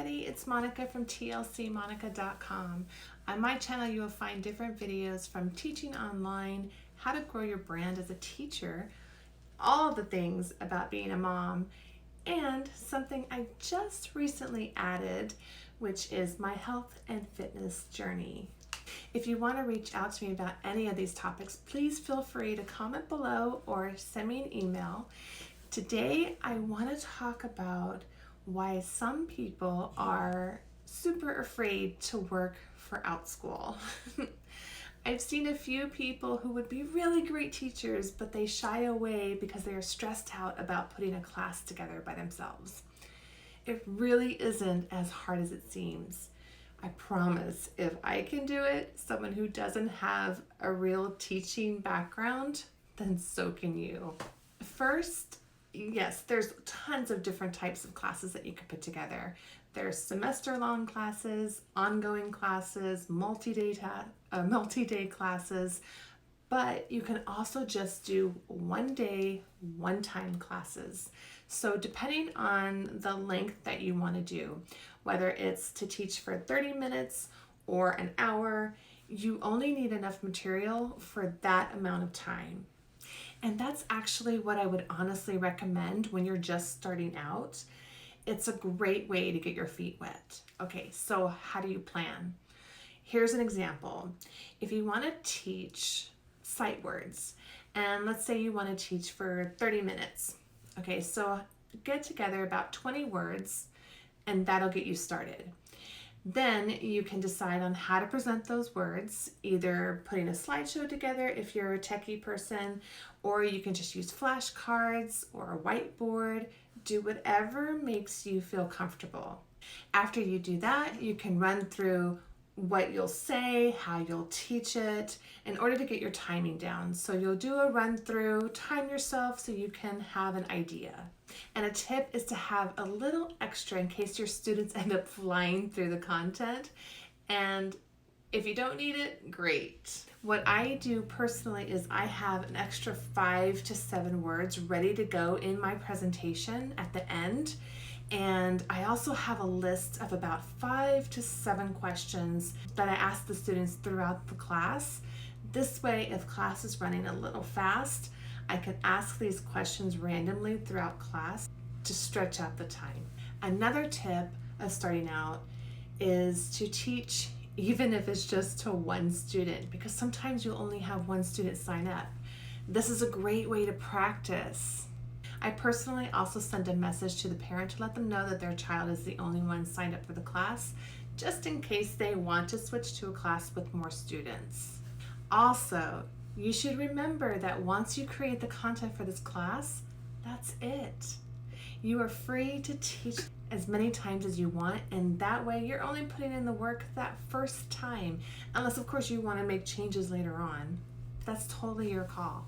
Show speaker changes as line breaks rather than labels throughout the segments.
everybody, it's Monica from tlcmonica.com. On my channel you will find different videos from teaching online, how to grow your brand as a teacher, all the things about being a mom, and something I just recently added, which is my health and fitness journey. If you want to reach out to me about any of these topics, please feel free to comment below or send me an email. Today I want to talk about why some people are super afraid to work for Outschool. I've seen a few people who would be really great teachers, but they shy away because they are stressed out about putting a class together by themselves. It really isn't as hard as it seems. I promise, if I can do it, someone who doesn't have a real teaching background, then so can you. First, yes, there's tons of different types of classes that you can put together. There's semester-long classes, ongoing classes, multi-day classes, but you can also just do one-day, one-time classes. So depending on the length that you want to do, whether it's to teach for 30 minutes or an hour, you only need enough material for that amount of time. And that's actually what I would honestly recommend when you're just starting out. It's a great way to get your feet wet. Okay, so how do you plan? Here's an example. If you want to teach sight words, and let's say you want to teach for 30 minutes. Okay, so get together about 20 words, and that'll get you started. Then you can decide on how to present those words, either putting a slideshow together if you're a techie person, or you can just use flashcards or a whiteboard. Do whatever makes you feel comfortable. After you do that, you can run through what you'll say, how you'll teach it, in order to get your timing down. So you'll do a run through, time yourself so you can have an idea. And a tip is to have a little extra in case your students end up flying through the content. And if you don't need it, great. What I do personally is I have an extra 5 to 7 words ready to go in my presentation at the end. And I also have a list of about 5 to 7 questions that I ask the students throughout the class. This way, if class is running a little fast, I can ask these questions randomly throughout class to stretch out the time. Another tip of starting out is to teach even if it's just to one student, because sometimes you'll only have one student sign up. This is a great way to practice. I personally also send a message to the parent to let them know that their child is the only one signed up for the class, just in case they want to switch to a class with more students. Also, you should remember that once you create the content for this class, that's it. You are free to teach as many times as you want, and that way you're only putting in the work that first time, unless of course you want to make changes later on. That's totally your call.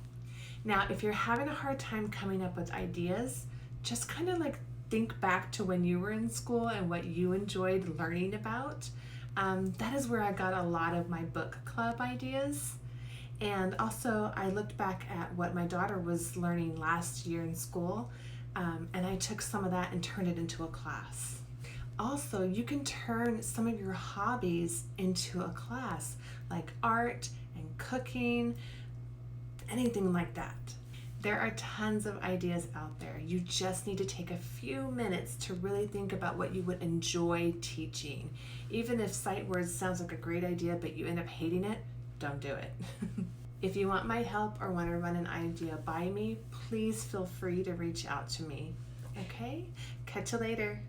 Now, if you're having a hard time coming up with ideas, just kind of like think back to when you were in school and what you enjoyed learning about. That is where I got a lot of my book club ideas. And also I looked back at what my daughter was learning last year in school, and I took some of that and turned it into a class. Also, you can turn some of your hobbies into a class, like art and cooking, anything like that. There are tons of ideas out there. You just need to take a few minutes to really think about what you would enjoy teaching. Even if sight words sounds like a great idea, but you end up hating it, don't do it. If you want my help or want to run an idea by me, please feel free to reach out to me. Okay? Catch you later.